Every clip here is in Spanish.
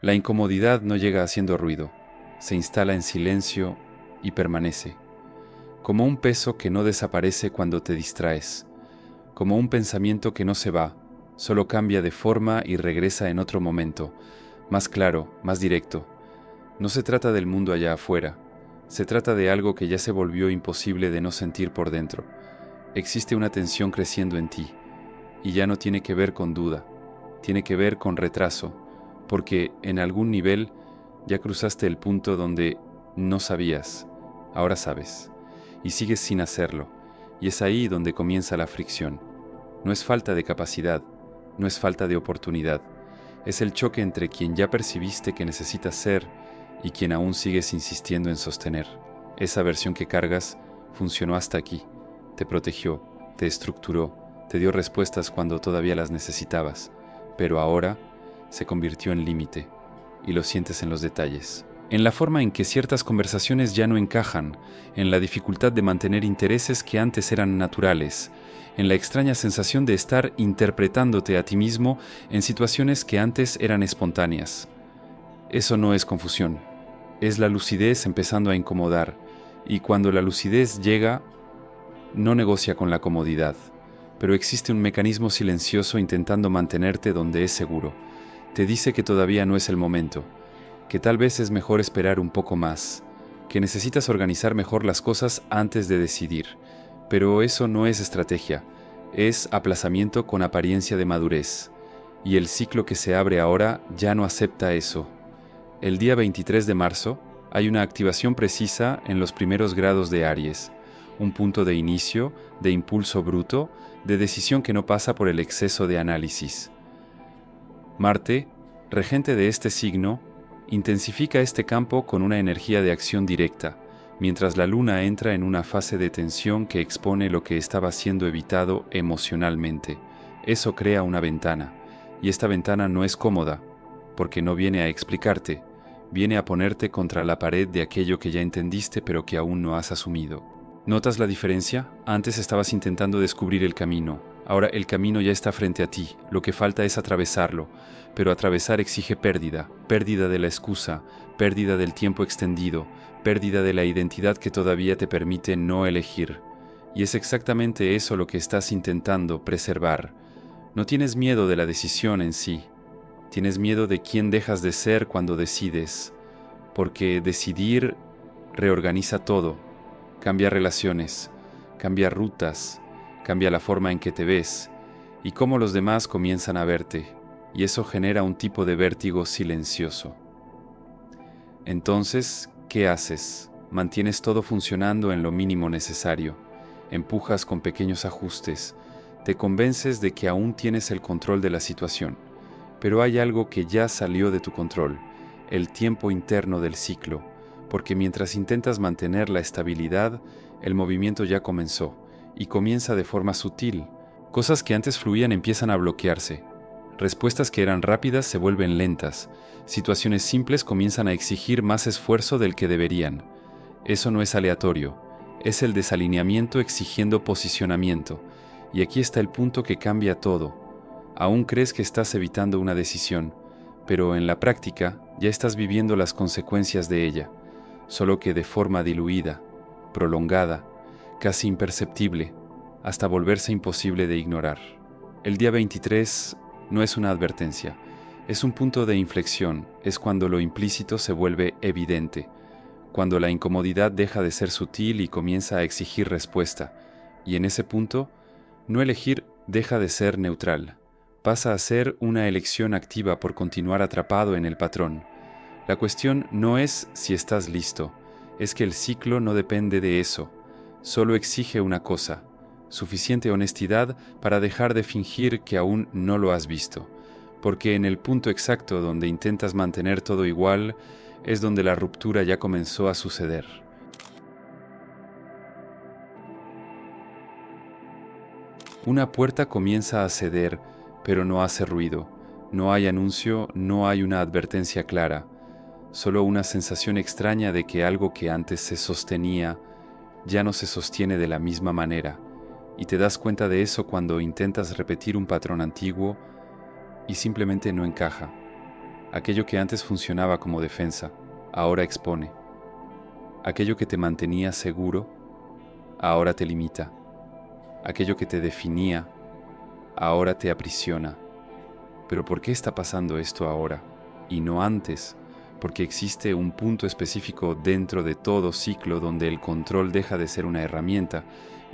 La incomodidad no llega haciendo ruido, se instala en silencio y permanece, como un peso que no desaparece cuando te distraes, como un pensamiento que no se va, solo cambia de forma y regresa en otro momento, más claro, más directo. No se trata del mundo allá afuera, se trata de algo que ya se volvió imposible de no sentir por dentro. Existe una tensión creciendo en ti, y ya no tiene que ver con duda, tiene que ver con retraso, porque en algún nivel ya cruzaste el punto donde no sabías, ahora sabes, y sigues sin hacerlo, y es ahí donde comienza la fricción. No es falta de capacidad, no es falta de oportunidad, es el choque entre quien ya percibiste que necesitas ser y quien aún sigues insistiendo en sostener. Esa versión que cargas funcionó hasta aquí, te protegió, te estructuró, te dio respuestas cuando todavía las necesitabas, pero ahora se convirtió en límite, y lo sientes en los detalles. En la forma en que ciertas conversaciones ya no encajan, en la dificultad de mantener intereses que antes eran naturales, en la extraña sensación de estar interpretándote a ti mismo en situaciones que antes eran espontáneas. Eso no es confusión, es la lucidez empezando a incomodar, y cuando la lucidez llega, no negocia con la comodidad, pero existe un mecanismo silencioso intentando mantenerte donde es seguro. Te dice que todavía no es el momento, que tal vez es mejor esperar un poco más, que necesitas organizar mejor las cosas antes de decidir. Pero eso no es estrategia, es aplazamiento con apariencia de madurez. Y el ciclo que se abre ahora ya no acepta eso. El día 23 de marzo hay una activación precisa en los primeros grados de Aries, un punto de inicio, de impulso bruto, de decisión que no pasa por el exceso de análisis. Marte, regente de este signo, intensifica este campo con una energía de acción directa, mientras la Luna entra en una fase de tensión que expone lo que estaba siendo evitado emocionalmente. Eso crea una ventana, y esta ventana no es cómoda, porque no viene a explicarte, viene a ponerte contra la pared de aquello que ya entendiste pero que aún no has asumido. ¿Notas la diferencia? Antes estabas intentando descubrir el camino. Ahora el camino ya está frente a ti. Lo que falta es atravesarlo. Pero atravesar exige pérdida. Pérdida de la excusa. Pérdida del tiempo extendido. Pérdida de la identidad que todavía te permite no elegir. Y es exactamente eso lo que estás intentando preservar. No tienes miedo de la decisión en sí. Tienes miedo de quién dejas de ser cuando decides. Porque decidir reorganiza todo. Cambia relaciones, cambia rutas, cambia la forma en que te ves y cómo los demás comienzan a verte, y eso genera un tipo de vértigo silencioso. Entonces, ¿qué haces? Mantienes todo funcionando en lo mínimo necesario, empujas con pequeños ajustes, te convences de que aún tienes el control de la situación, pero hay algo que ya salió de tu control, el tiempo interno del ciclo, porque mientras intentas mantener la estabilidad, el movimiento ya comenzó, y comienza de forma sutil. Cosas que antes fluían empiezan a bloquearse. Respuestas que eran rápidas se vuelven lentas. Situaciones simples comienzan a exigir más esfuerzo del que deberían. Eso no es aleatorio, es el desalineamiento exigiendo posicionamiento. Y aquí está el punto que cambia todo. Aún crees que estás evitando una decisión, pero en la práctica ya estás viviendo las consecuencias de ella, solo que de forma diluida, prolongada, casi imperceptible, hasta volverse imposible de ignorar. El día 23 no es una advertencia, es un punto de inflexión, es cuando lo implícito se vuelve evidente, cuando la incomodidad deja de ser sutil y comienza a exigir respuesta, y en ese punto, no elegir deja de ser neutral, pasa a ser una elección activa por continuar atrapado en el patrón. La cuestión no es si estás listo, es que el ciclo no depende de eso, solo exige una cosa, suficiente honestidad para dejar de fingir que aún no lo has visto, porque en el punto exacto donde intentas mantener todo igual es donde la ruptura ya comenzó a suceder. Una puerta comienza a ceder, pero no hace ruido, no hay anuncio, no hay una advertencia clara. Solo una sensación extraña de que algo que antes se sostenía ya no se sostiene de la misma manera, y te das cuenta de eso cuando intentas repetir un patrón antiguo y simplemente no encaja. Aquello que antes funcionaba como defensa, ahora expone. Aquello que te mantenía seguro, ahora te limita. Aquello que te definía, ahora te aprisiona. Pero ¿por qué está pasando esto ahora y no antes? Porque existe un punto específico dentro de todo ciclo donde el control deja de ser una herramienta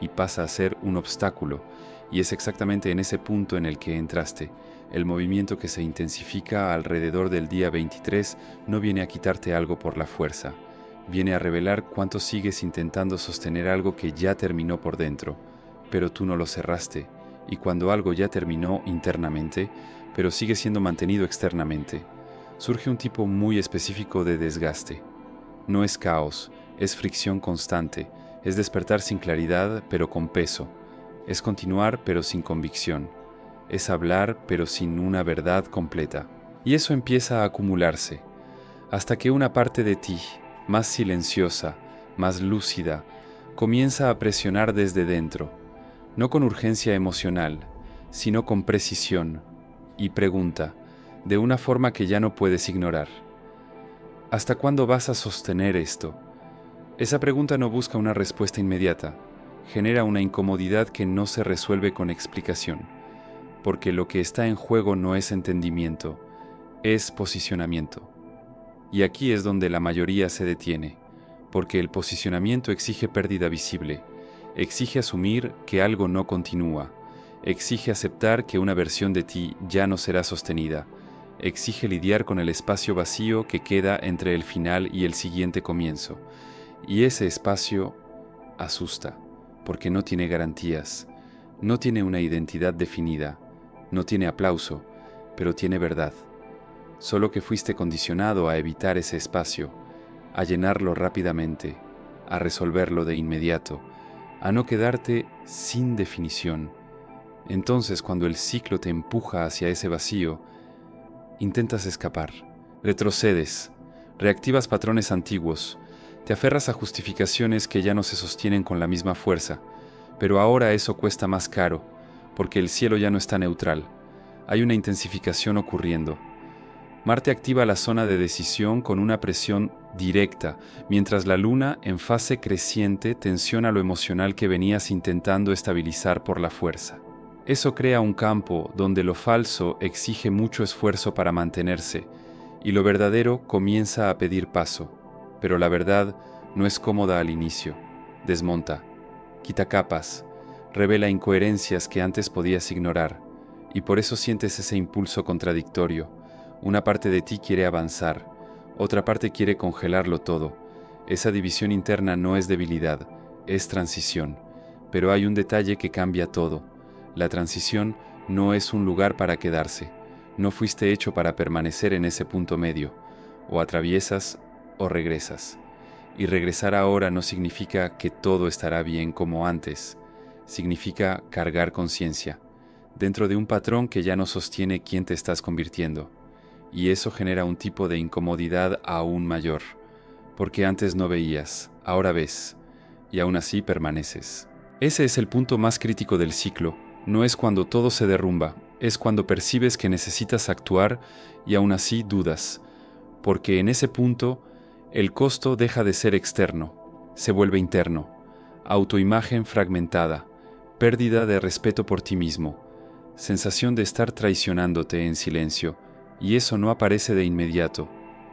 y pasa a ser un obstáculo, y es exactamente en ese punto en el que entraste. El movimiento que se intensifica alrededor del día 23 no viene a quitarte algo por la fuerza, viene a revelar cuánto sigues intentando sostener algo que ya terminó por dentro, pero tú no lo cerraste, y cuando algo ya terminó internamente, pero sigue siendo mantenido externamente, surge un tipo muy específico de desgaste. No es caos, es fricción constante, es despertar sin claridad pero con peso, es continuar pero sin convicción, es hablar pero sin una verdad completa. Y eso empieza a acumularse, hasta que una parte de ti, más silenciosa, más lúcida, comienza a presionar desde dentro, no con urgencia emocional, sino con precisión, y pregunta, de una forma que ya no puedes ignorar: ¿hasta cuándo vas a sostener esto? Esa pregunta no busca una respuesta inmediata, genera una incomodidad que no se resuelve con explicación, porque lo que está en juego no es entendimiento, es posicionamiento. Y aquí es donde la mayoría se detiene, porque el posicionamiento exige pérdida visible, exige asumir que algo no continúa, exige aceptar que una versión de ti ya no será sostenida, exige lidiar con el espacio vacío que queda entre el final y el siguiente comienzo. Y ese espacio asusta, porque no tiene garantías, no tiene una identidad definida, no tiene aplauso, pero tiene verdad. Solo que fuiste condicionado a evitar ese espacio, a llenarlo rápidamente, a resolverlo de inmediato, a no quedarte sin definición. Entonces, cuando el ciclo te empuja hacia ese vacío, intentas escapar, retrocedes, reactivas patrones antiguos, te aferras a justificaciones que ya no se sostienen con la misma fuerza, pero ahora eso cuesta más caro, porque el cielo ya no está neutral, hay una intensificación ocurriendo. Marte activa la zona de decisión con una presión directa, mientras la Luna, en fase creciente, tensiona lo emocional que venías intentando estabilizar por la fuerza. Eso crea un campo donde lo falso exige mucho esfuerzo para mantenerse, y lo verdadero comienza a pedir paso, pero la verdad no es cómoda al inicio. Desmonta, quita capas, revela incoherencias que antes podías ignorar, y por eso sientes ese impulso contradictorio. Una parte de ti quiere avanzar, otra parte quiere congelarlo todo. Esa división interna no es debilidad, es transición. Pero hay un detalle que cambia todo. La transición no es un lugar para quedarse. No fuiste hecho para permanecer en ese punto medio. O atraviesas o regresas. Y regresar ahora no significa que todo estará bien como antes. Significa cargar conciencia, dentro de un patrón que ya no sostiene quién te estás convirtiendo. Y eso genera un tipo de incomodidad aún mayor, porque antes no veías, ahora ves, y aún así permaneces. Ese es el punto más crítico del ciclo. No es cuando todo se derrumba, es cuando percibes que necesitas actuar y aún así dudas, porque en ese punto el costo deja de ser externo, se vuelve interno, autoimagen fragmentada, pérdida de respeto por ti mismo, sensación de estar traicionándote en silencio. Y eso no aparece de inmediato,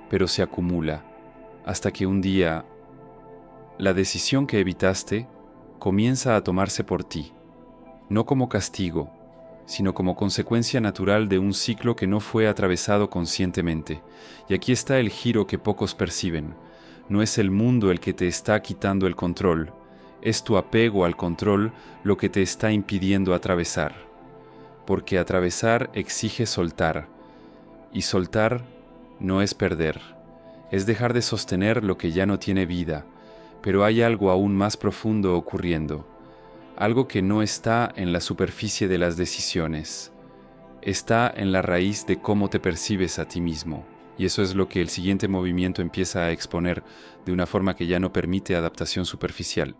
pero se acumula, hasta que un día la decisión que evitaste comienza a tomarse por ti, no como castigo, sino como consecuencia natural de un ciclo que no fue atravesado conscientemente. Y aquí está el giro que pocos perciben. No es el mundo el que te está quitando el control, es tu apego al control lo que te está impidiendo atravesar. Porque atravesar exige soltar. Y soltar no es perder, es dejar de sostener lo que ya no tiene vida, pero hay algo aún más profundo ocurriendo, algo que no está en la superficie de las decisiones, está en la raíz de cómo te percibes a ti mismo. Y eso es lo que el siguiente movimiento empieza a exponer de una forma que ya no permite adaptación superficial.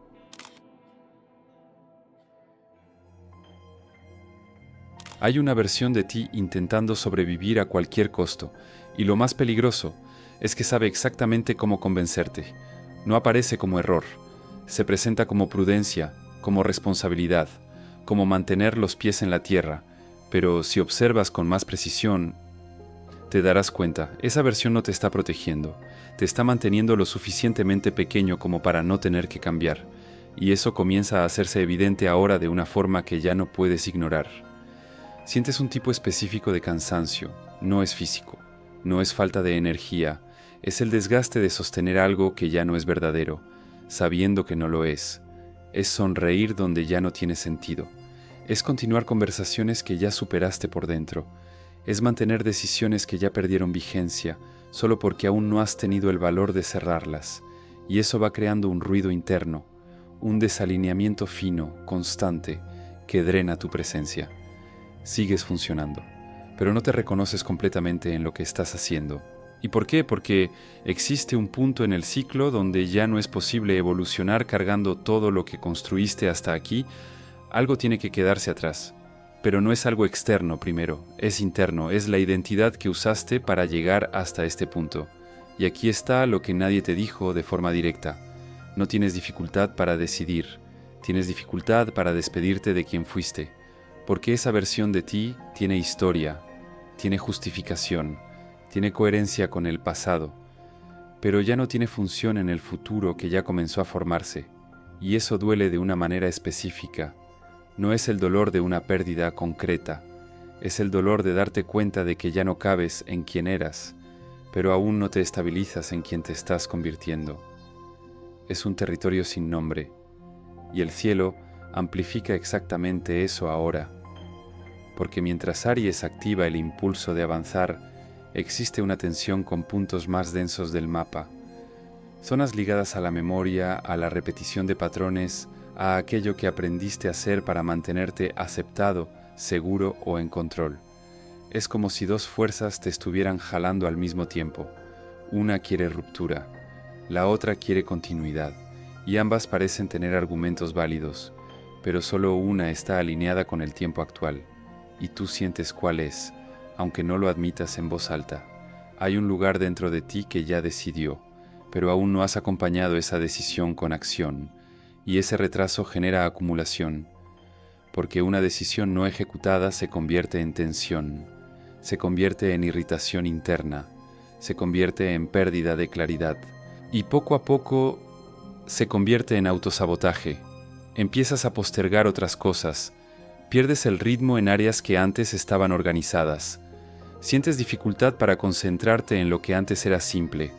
Hay una versión de ti intentando sobrevivir a cualquier costo, Y lo más peligroso es que sabe exactamente cómo convencerte. No aparece como error, se presenta como prudencia, como responsabilidad, como mantener los pies en la tierra, pero si observas con más precisión, te darás cuenta, esa versión no te está protegiendo, te está manteniendo lo suficientemente pequeño como para no tener que cambiar, y eso comienza a hacerse evidente ahora de una forma que ya no puedes ignorar. Sientes un tipo específico de cansancio, no es físico, no es falta de energía, es el desgaste de sostener algo que ya no es verdadero, sabiendo que no lo es sonreír donde ya no tiene sentido, es continuar conversaciones que ya superaste por dentro, es mantener decisiones que ya perdieron vigencia solo porque aún no has tenido el valor de cerrarlas, y eso va creando un ruido interno, un desalineamiento fino, constante, que drena tu presencia. Sigues funcionando, pero no te reconoces completamente en lo que estás haciendo. ¿Y por qué? Porque existe un punto en el ciclo donde ya no es posible evolucionar cargando todo lo que construiste hasta aquí. Algo tiene que quedarse atrás. Pero no es algo externo primero, es interno, es la identidad que usaste para llegar hasta este punto. Y aquí está lo que nadie te dijo de forma directa. No tienes dificultad para decidir, tienes dificultad para despedirte de quien fuiste, porque esa versión de ti tiene historia, tiene justificación, tiene coherencia con el pasado, pero ya no tiene función en el futuro que ya comenzó a formarse, y eso duele de una manera específica. No es el dolor de una pérdida concreta, es el dolor de darte cuenta de que ya no cabes en quien eras, pero aún no te estabilizas en quien te estás convirtiendo. Es un territorio sin nombre, y el cielo amplifica exactamente eso ahora, porque mientras Aries activa el impulso de avanzar, existe una tensión con puntos más densos del mapa, zonas ligadas a la memoria, a la repetición de patrones, a aquello que aprendiste a hacer para mantenerte aceptado, seguro o en control. Es como si dos fuerzas te estuvieran jalando al mismo tiempo. Una quiere ruptura, la otra quiere continuidad, y ambas parecen tener argumentos válidos, pero solo una está alineada con el tiempo actual, y tú sientes cuál es, aunque no lo admitas en voz alta. Hay un lugar dentro de ti que ya decidió, pero aún no has acompañado esa decisión con acción, y ese retraso genera acumulación, porque una decisión no ejecutada se convierte en tensión, se convierte en irritación interna, se convierte en pérdida de claridad, y poco a poco se convierte en autosabotaje. Empiezas a postergar otras cosas, pierdes el ritmo en áreas que antes estaban organizadas, sientes dificultad para concentrarte en lo que antes era simple,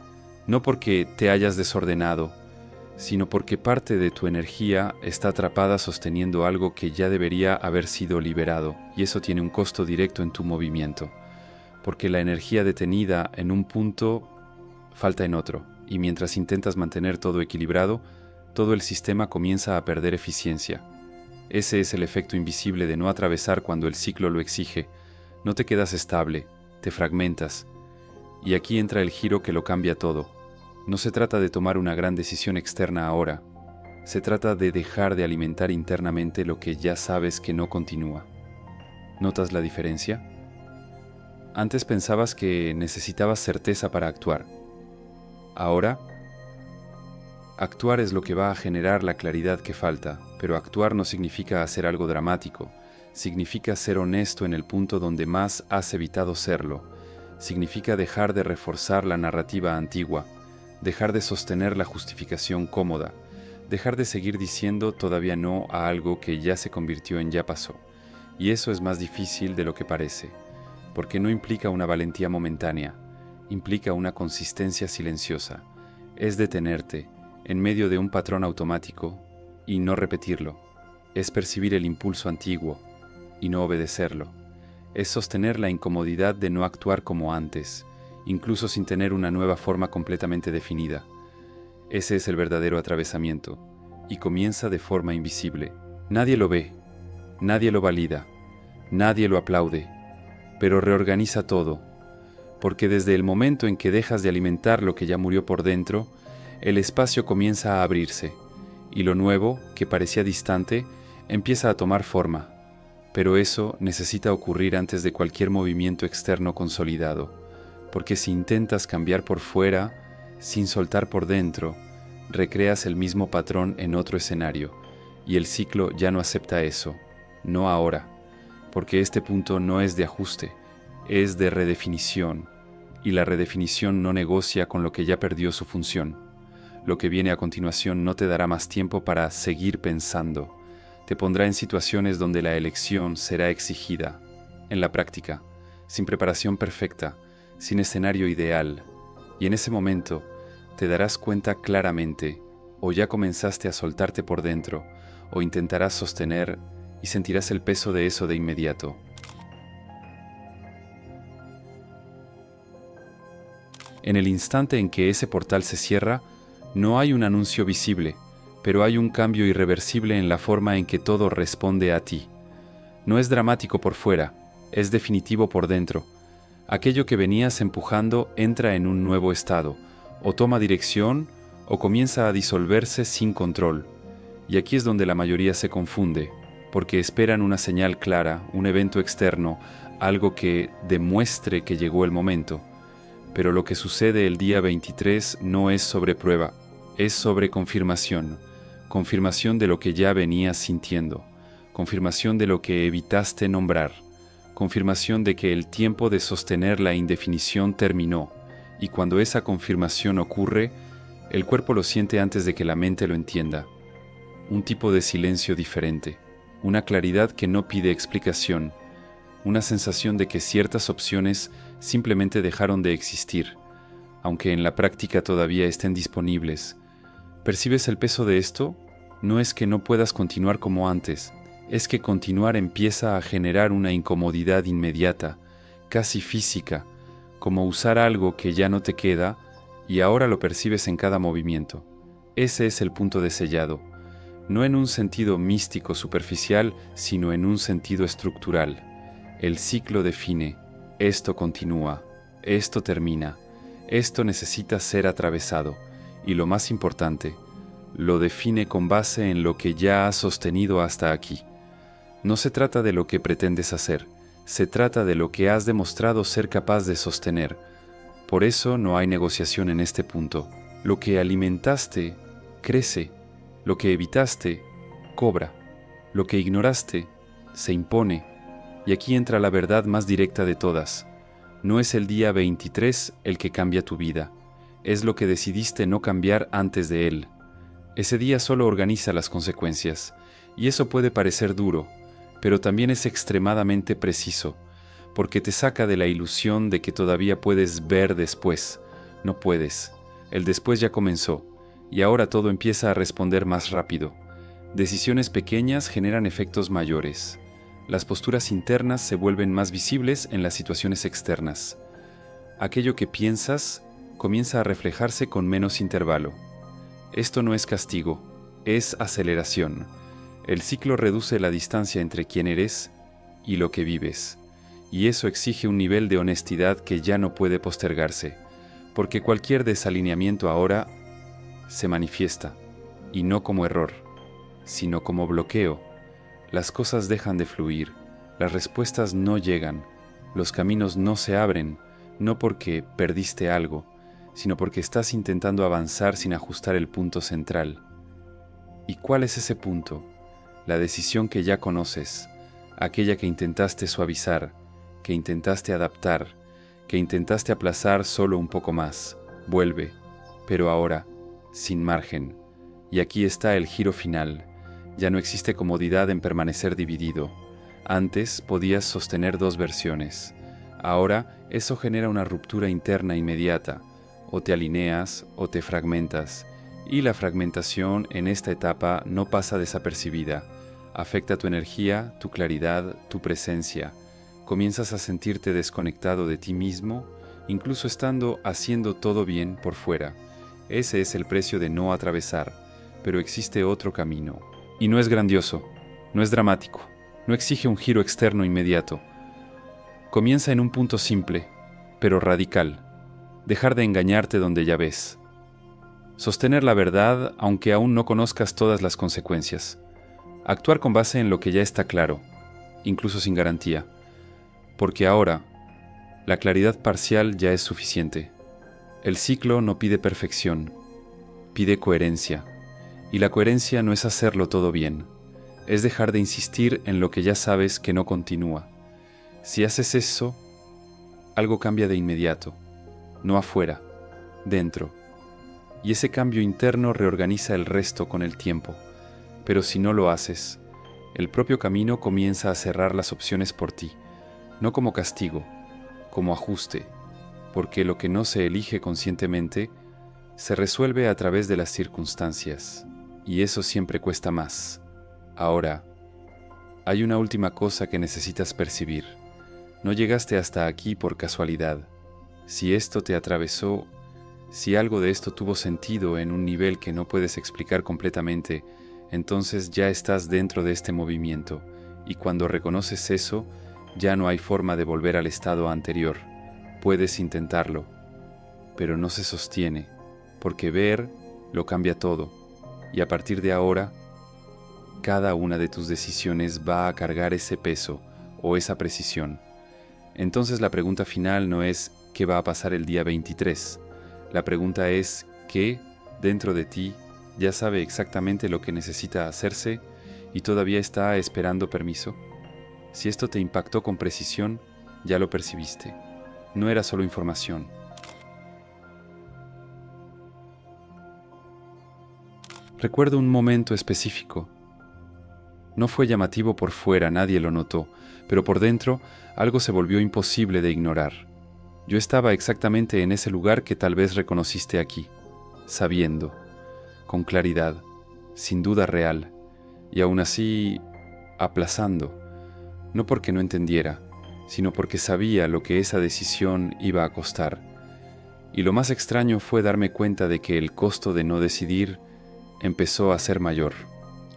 no porque te hayas desordenado, sino porque parte de tu energía está atrapada sosteniendo algo que ya debería haber sido liberado, y eso tiene un costo directo en tu movimiento, porque la energía detenida en un punto falta en otro, y mientras intentas mantener todo equilibrado, todo el sistema comienza a perder eficiencia. Ese es el efecto invisible de no atravesar cuando el ciclo lo exige. No te quedas estable, te fragmentas, y aquí entra el giro que lo cambia todo. No se trata de tomar una gran decisión externa ahora, se trata de dejar de alimentar internamente lo que ya sabes que no continúa. ¿Notas la diferencia? Antes pensabas que necesitabas certeza para actuar. Ahora, actuar es lo que va a generar la claridad que falta, pero actuar no significa hacer algo dramático, significa ser honesto en el punto donde más has evitado serlo, significa dejar de reforzar la narrativa antigua, dejar de sostener la justificación cómoda, dejar de seguir diciendo todavía no a algo que ya se convirtió en ya pasó. Y eso es más difícil de lo que parece, porque no implica una valentía momentánea, implica una consistencia silenciosa, es detenerte en medio de un patrón automático y no repetirlo, es percibir el impulso antiguo y no obedecerlo, es sostener la incomodidad de no actuar como antes, incluso sin tener una nueva forma completamente definida. Ese es el verdadero atravesamiento, y comienza de forma invisible. Nadie lo ve, nadie lo valida, nadie lo aplaude, pero reorganiza todo, porque desde el momento en que dejas de alimentar lo que ya murió por dentro, el espacio comienza a abrirse, y lo nuevo, que parecía distante, empieza a tomar forma, pero eso necesita ocurrir antes de cualquier movimiento externo consolidado, porque si intentas cambiar por fuera, sin soltar por dentro, recreas el mismo patrón en otro escenario, y el ciclo ya no acepta eso, no ahora, porque este punto no es de ajuste, es de redefinición, y la redefinición no negocia con lo que ya perdió su función. Lo que viene a continuación no te dará más tiempo para seguir pensando, te pondrá en situaciones donde la elección será exigida, en la práctica, sin preparación perfecta, sin escenario ideal, y en ese momento te darás cuenta claramente, o ya comenzaste a soltarte por dentro, o intentarás sostener y sentirás el peso de eso de inmediato. En el instante en que ese portal se cierra, no hay un anuncio visible, pero hay un cambio irreversible en la forma en que todo responde a ti. No es dramático por fuera, es definitivo por dentro. Aquello que venías empujando entra en un nuevo estado, o toma dirección, o comienza a disolverse sin control. Y aquí es donde la mayoría se confunde, porque esperan una señal clara, un evento externo, algo que demuestre que llegó el momento. Pero lo que sucede el día 23 no es sobre prueba, es sobre confirmación, confirmación de lo que ya venías sintiendo, confirmación de lo que evitaste nombrar, confirmación de que el tiempo de sostener la indefinición terminó, y cuando esa confirmación ocurre, el cuerpo lo siente antes de que la mente lo entienda. Un tipo de silencio diferente, una claridad que no pide explicación, una sensación de que ciertas opciones simplemente dejaron de existir, aunque en la práctica todavía estén disponibles. ¿Percibes el peso de esto? No es que no puedas continuar como antes, es que continuar empieza a generar una incomodidad inmediata, casi física, como usar algo que ya no te queda y ahora lo percibes en cada movimiento. Ese es el punto de sellado, no en un sentido místico superficial, sino en un sentido estructural. El ciclo define, esto continúa, esto termina, esto necesita ser atravesado, y lo más importante, lo define con base en lo que ya has sostenido hasta aquí. No se trata de lo que pretendes hacer, se trata de lo que has demostrado ser capaz de sostener. Por eso no hay negociación en este punto. Lo que alimentaste, crece. Lo que evitaste, cobra. Lo que ignoraste, se impone. Y aquí entra la verdad más directa de todas. No es el día 23 el que cambia tu vida. Es lo que decidiste no cambiar antes de él. Ese día solo organiza las consecuencias. Y eso puede parecer duro, pero también es extremadamente preciso, porque te saca de la ilusión de que todavía puedes ver después. No puedes. El después ya comenzó, y ahora todo empieza a responder más rápido. Decisiones pequeñas generan efectos mayores. Las posturas internas se vuelven más visibles en las situaciones externas. Aquello que piensas comienza a reflejarse con menos intervalo. Esto no es castigo, es aceleración. El ciclo reduce la distancia entre quién eres y lo que vives, y eso exige un nivel de honestidad que ya no puede postergarse, porque cualquier desalineamiento ahora se manifiesta, y no como error, sino como bloqueo. Las cosas dejan de fluir, las respuestas no llegan, los caminos no se abren, no porque perdiste algo, sino porque estás intentando avanzar sin ajustar el punto central. ¿Y cuál es ese punto? La decisión que ya conoces, aquella que intentaste suavizar, que intentaste adaptar, que intentaste aplazar solo un poco más, vuelve, pero ahora, sin margen. Y aquí está el giro final. Ya no existe comodidad en permanecer dividido. Antes podías sostener dos versiones. Ahora eso genera una ruptura interna inmediata. O te alineas o te fragmentas. Y la fragmentación en esta etapa no pasa desapercibida. Afecta tu energía, tu claridad, tu presencia. Comienzas a sentirte desconectado de ti mismo, incluso estando haciendo todo bien por fuera. Ese es el precio de no atravesar, pero existe otro camino. Y no es grandioso, no es dramático, no exige un giro externo inmediato. Comienza en un punto simple, pero radical. Dejar de engañarte donde ya ves. Sostener la verdad aunque aún no conozcas todas las consecuencias. Actuar con base en lo que ya está claro, incluso sin garantía. Porque ahora, La claridad parcial ya es suficiente. El ciclo no pide perfección, pide coherencia. Y la coherencia no es hacerlo todo bien, es dejar de insistir en lo que ya sabes que no continúa. Si haces eso, algo cambia de inmediato, no afuera, dentro. Y ese cambio interno reorganiza el resto con el tiempo. Pero si no lo haces, el propio camino comienza a cerrar las opciones por ti, no como castigo, como ajuste, porque lo que no se elige conscientemente se resuelve a través de las circunstancias, y eso siempre cuesta más. Ahora, hay una última cosa que necesitas percibir. No llegaste hasta aquí por casualidad. Si esto te atravesó, si algo de esto tuvo sentido en un nivel que no puedes explicar completamente, entonces ya estás dentro de este movimiento, y cuando reconoces eso, ya no hay forma de volver al estado anterior. Puedes intentarlo, pero no se sostiene, porque ver lo cambia todo, y a partir de ahora, cada una de tus decisiones va a cargar ese peso o esa precisión. Entonces la pregunta final no es ¿qué va a pasar el día 23? La pregunta es ¿qué dentro de ti ya sabe exactamente lo que necesita hacerse y todavía está esperando permiso? Si esto te impactó con precisión, ya lo percibiste. No era solo información. Recuerdo un momento específico. No fue llamativo por fuera, nadie lo notó, pero por dentro algo se volvió imposible de ignorar. Yo estaba exactamente en ese lugar que tal vez reconociste aquí, sabiendo, con claridad, sin duda real, y aún así aplazando, no porque no entendiera, sino porque sabía lo que esa decisión iba a costar. Y lo más extraño fue darme cuenta de que el costo de no decidir empezó a ser mayor,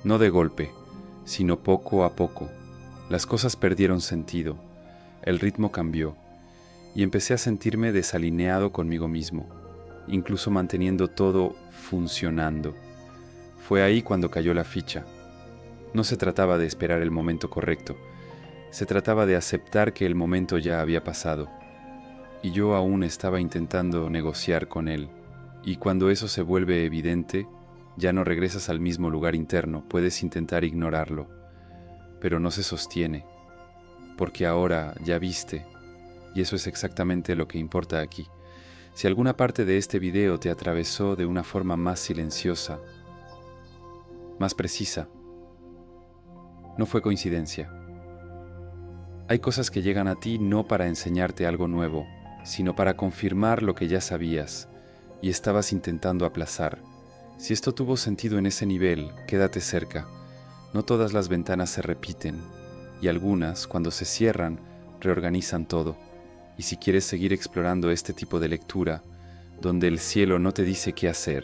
no de golpe, sino poco a poco. Las cosas perdieron sentido, el ritmo cambió, y empecé a sentirme desalineado conmigo mismo, incluso manteniendo todo funcionando. Fue ahí cuando cayó la ficha. No se trataba de esperar el momento correcto, se trataba de aceptar que el momento ya había pasado, y yo aún estaba intentando negociar con él. Y cuando eso se vuelve evidente, ya no regresas al mismo lugar interno, puedes intentar ignorarlo, pero no se sostiene, porque ahora ya viste, y eso es exactamente lo que importa aquí. Si alguna parte de este video te atravesó de una forma más silenciosa, más precisa, no fue coincidencia. Hay cosas que llegan a ti no para enseñarte algo nuevo, sino para confirmar lo que ya sabías y estabas intentando aplazar. Si esto tuvo sentido en ese nivel, quédate cerca. No todas las ventanas se repiten, y algunas, cuando se cierran, reorganizan todo. Y si quieres seguir explorando este tipo de lectura, donde el cielo no te dice qué hacer,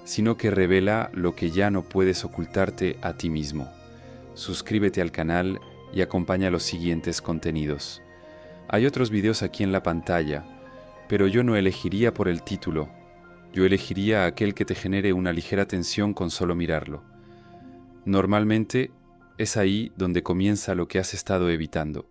sino que revela lo que ya no puedes ocultarte a ti mismo, suscríbete al canal y acompaña los siguientes contenidos. Hay otros videos aquí en la pantalla, pero yo no elegiría por el título. Yo elegiría aquel que te genere una ligera tensión con solo mirarlo. Normalmente es ahí donde comienza lo que has estado evitando.